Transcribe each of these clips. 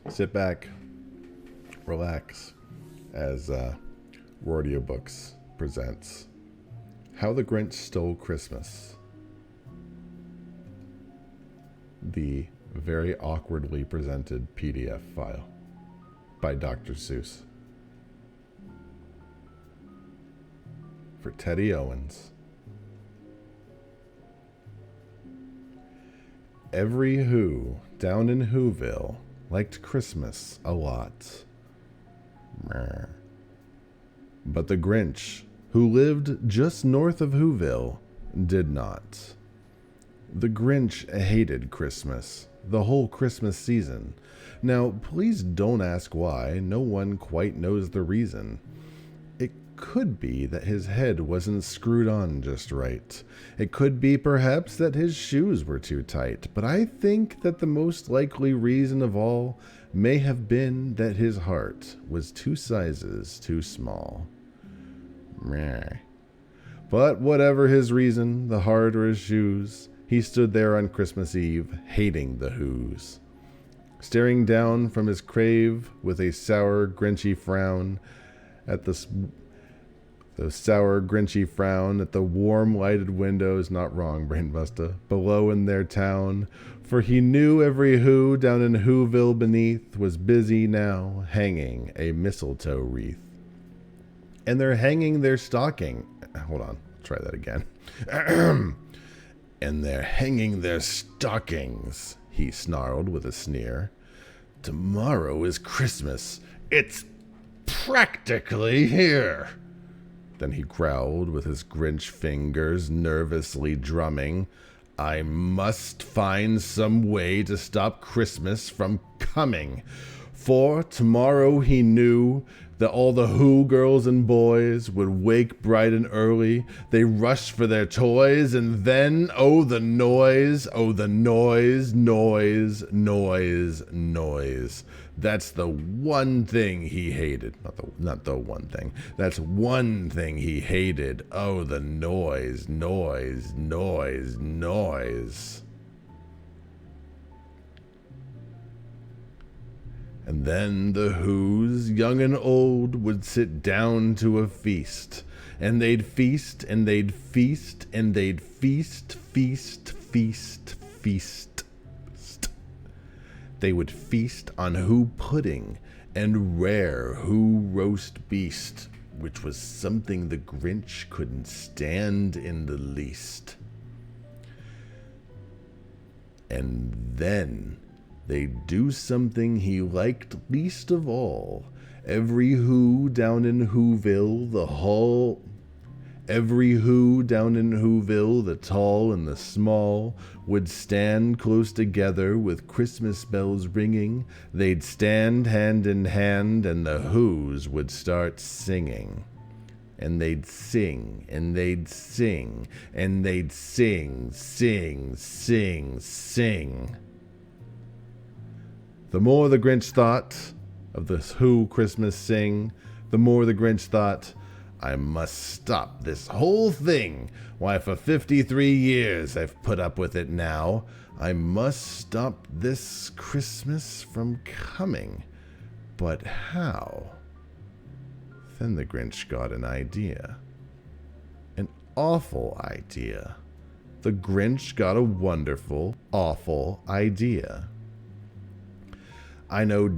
Sit back, relax, as Roardiobooks presents How the Grinch Stole Christmas. The very awkwardly presented PDF file by Dr. Seuss. For Teddy Owens. Every Who down in Whoville liked Christmas a lot. But the Grinch, who lived just north of Whoville, did not. The Grinch hated Christmas, the whole Christmas season. Now, please don't ask why. No one quite knows the reason. It could be that his head wasn't screwed on just right. It could be perhaps that his shoes were too tight. But I think that the most likely reason of all may have been that his heart was 2 sizes too small. Meh. But whatever his reason, the heart or his shoes, he stood there on Christmas Eve, hating the Whos. Staring down from his grave with a sour, grinchy frown at the sour, grinchy frown at the warm, lighted windows, not wrong, Brainbuster, below in their town. For he knew every Who down in Whoville beneath was busy now hanging a mistletoe wreath. And they're hanging their stocking. Hold on, try that again. And they're hanging their stockings, he snarled with a sneer. Tomorrow is Christmas. It's practically here. Then he growled with his Grinch fingers nervously drumming. I must find some way to stop Christmas from coming. For tomorrow he knew that all the Who girls and boys would wake bright and early. They rushed for their toys, and then, oh the noise, noise, noise. That's the one thing he hated. Not the one thing. That's one thing he hated. Oh, the noise, noise. And then the Whos, young and old, would sit down to a feast. And they'd feast, and they'd feast, and they'd feast. They would feast on Who pudding and rare Who roast beast, which was something the Grinch couldn't stand in the least. And then they'd do something he liked least of all. Every Who down in Whoville, the tall and the small, would stand close together with Christmas bells ringing. They'd stand hand in hand, and the Whos would start singing. And they'd sing, and they'd sing, and they'd sing. The more the Grinch thought of the Who Christmas sing, the more the Grinch thought, I must stop this whole thing. Why, for 53 years I've put up with it now. I must stop this Christmas from coming. But how? Then the Grinch got an idea. An awful idea. The Grinch got a wonderful, awful idea. I know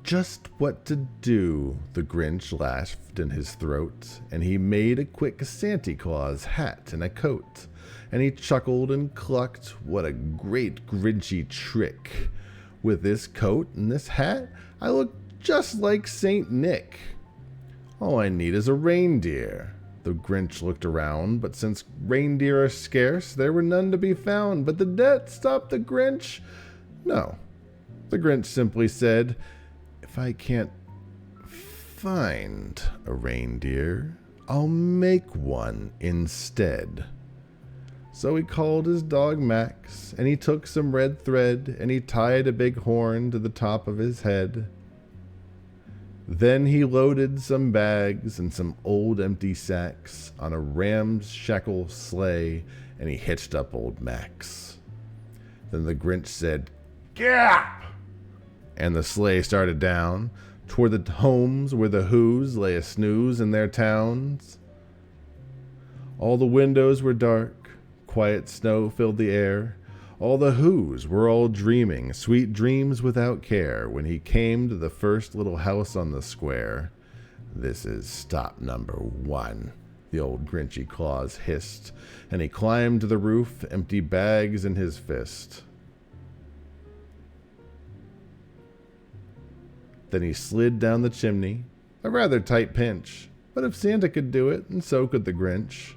just what to do, the Grinch laughed in his throat, and he made a quick Santa Claus hat and a coat, and he chuckled and clucked, what a great Grinchy trick. With this coat and this hat, I look just like Saint Nick. All I need is a reindeer. The Grinch looked around, but since reindeer are scarce, there were none to be found. But the debt stopped the Grinch? No. The Grinch simply said, if I can't find a reindeer, I'll make one instead. So he called his dog Max, and he took some red thread, and he tied a big horn to the top of his head. Then he loaded some bags and some old empty sacks on a ramshackle sleigh, and he hitched up old Max. Then the Grinch said, "Gap!" and the sleigh started down toward the homes where the Whos lay a snooze in their towns. All the windows were dark, quiet snow filled the air. All the Whos were all dreaming sweet dreams without care when he came to the first little house on the square. "This is stop number 1, the old Grinchy Claus hissed, and he climbed to the roof, empty bags in his fist. Then he slid down the chimney, a rather tight pinch, but if Santa could do it, and so could the Grinch.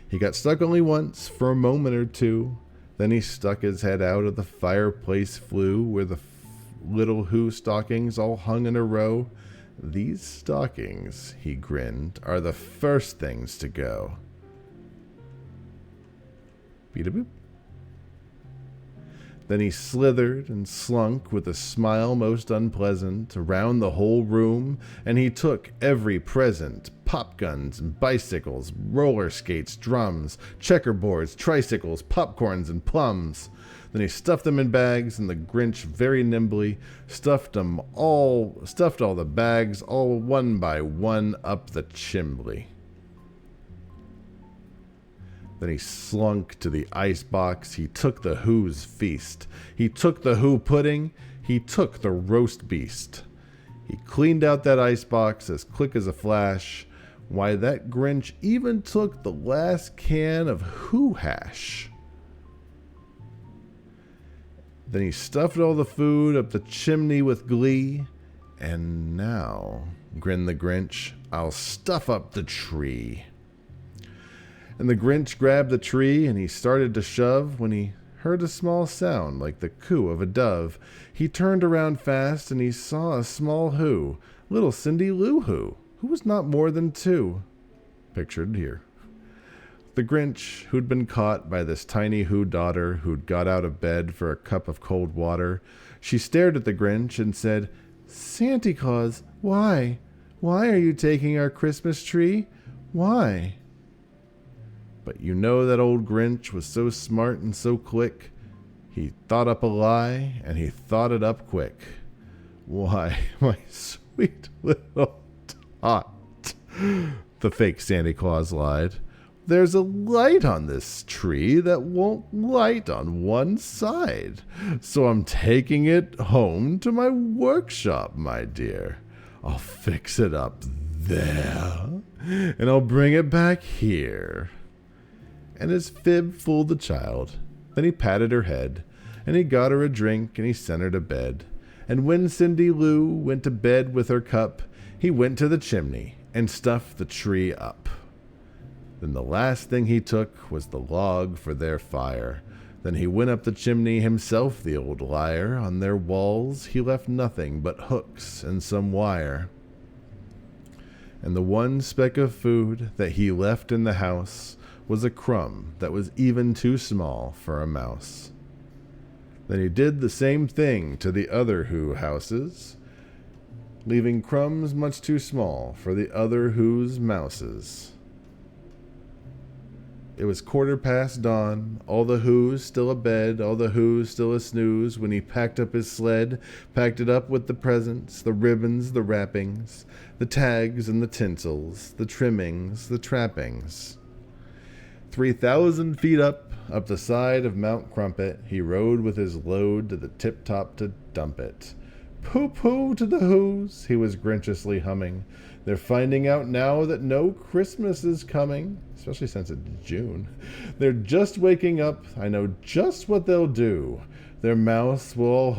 He got stuck only once, for a moment or two. Then he stuck his head out of the fireplace flue, where the little Who stockings all hung in a row. "These stockings," he grinned, "are the first things to go." Beat-a-boop. Then he slithered and slunk with a smile most unpleasant around the whole room, and he took every present: pop guns and bicycles, roller skates, drums, checkerboards, tricycles, popcorns, and plums. Then he stuffed them in bags, and the Grinch very nimbly stuffed all the bags, all one by one, up the chimbley. Then he slunk to the ice box. He took the Who's feast. He took the Who pudding. He took the roast beast. He cleaned out that ice box as quick as a flash. Why, that Grinch even took the last can of Who hash. Then he stuffed all the food up the chimney with glee. "And now," grinned the Grinch, "I'll stuff up the tree." And the Grinch grabbed the tree and he started to shove when he heard a small sound like the coo of a dove. He turned around fast and he saw a small Who, little Cindy Lou Who was not more than 2. Pictured here. The Grinch, who'd been caught by this tiny Who daughter who'd got out of bed for a cup of cold water, she stared at the Grinch and said, "Santa Claus, why? Why are you taking our Christmas tree? Why?" But you know that old Grinch was so smart and so quick. He thought up a lie, and he thought it up quick. "Why, my sweet little tot," the fake Santa Claus lied, "there's a light on this tree that won't light on one side. So I'm taking it home to my workshop, my dear. I'll fix it up there, and I'll bring it back here." And his fib fooled the child. Then he patted her head, and he got her a drink, and he sent her to bed. And when Cindy Lou went to bed with her cup, he went to the chimney and stuffed the tree up. Then the last thing he took was the log for their fire. Then he went up the chimney himself, the old liar. On their walls he left nothing but hooks and some wire. And the one speck of food that he left in the house was a crumb that was even too small for a mouse. Then he did the same thing to the other Who houses, leaving crumbs much too small for the other Who's mouses. It was 1/4 dawn, all the Who's still abed, all the Who's still a snooze, when he packed up his sled, packed it up with the presents, the ribbons, the wrappings, the tags and the tinsels, the trimmings, the trappings. 3,000 feet up the side of Mount Crumpet, he rode with his load to the tip-top to dump it. "Pooh-pooh to the Who's," he was grinchiously humming. "They're finding out now that no Christmas is coming," especially since it's June. "They're just waking up. I know just what they'll do. Their mouths will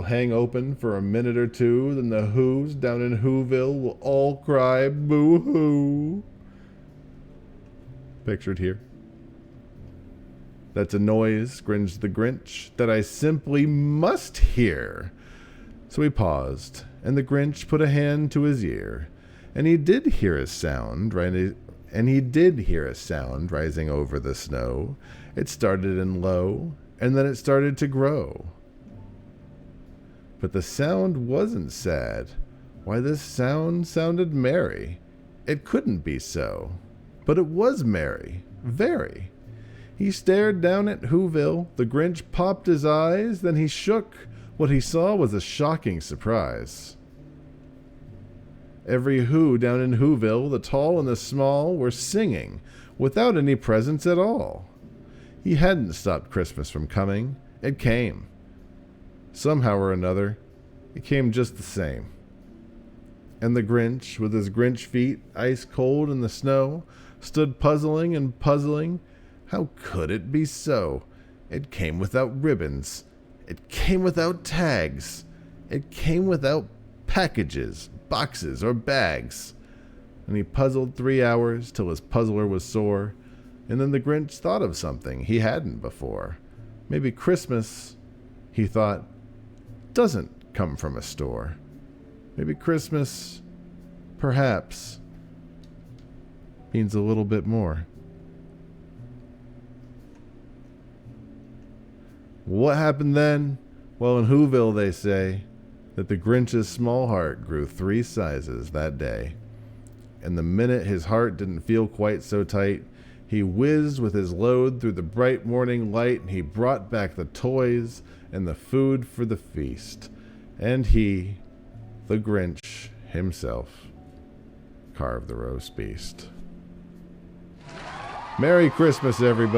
hang open for a minute or two, then the Who's down in Whoville will all cry boo-hoo." Pictured here. "That's a noise," grins the Grinch, "that I simply must hear." So he paused, and the Grinch put a hand to his ear, and he did hear a sound, rising over the snow. It started in low, and then it started to grow. But the sound wasn't sad. Why, this sound sounded merry. It couldn't be so. But it was merry, very. He stared down at Whoville. The Grinch popped his eyes, then he shook. What he saw was a shocking surprise. Every Who down in Whoville, the tall and the small, were singing without any presents at all. He hadn't stopped Christmas from coming. It came. Somehow or another, it came just the same. And the Grinch, with his Grinch feet ice cold in the snow, stood puzzling and puzzling. How could it be so? It came without ribbons. It came without tags. It came without packages, boxes, or bags. And he puzzled 3 hours till his puzzler was sore. And then the Grinch thought of something he hadn't before. Maybe Christmas, he thought, doesn't come from a store. Maybe Christmas, perhaps, means a little bit more. What happened then? Well, in Whoville they say that the Grinch's small heart grew 3 sizes that day. And the minute his heart didn't feel quite so tight, he whizzed with his load through the bright morning light, and he brought back the toys and the food for the feast. And he, the Grinch himself, carved the roast beast. Merry Christmas, everybody.